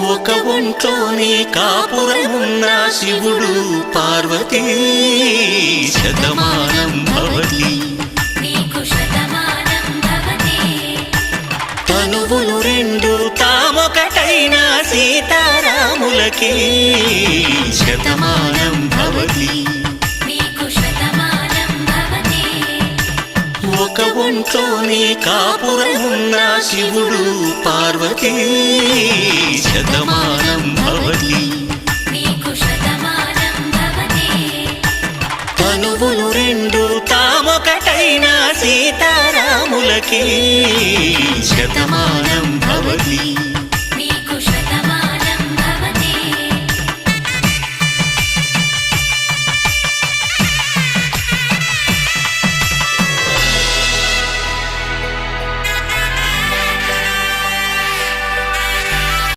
ఒక ఒంట్లోనే కాపురమున్న శివుడు పార్వతీ శతమానం భవతి తనువులు రెండు తామొకటైన సీతారాములకి శతమానం భవతి ఒక ఒంట్లోనే కాపురమున్న శివుడు పార్వతీ శతమానం భవతి తనువులు రెండు తామొకటైన సీతారాములకి శతమానం భవతి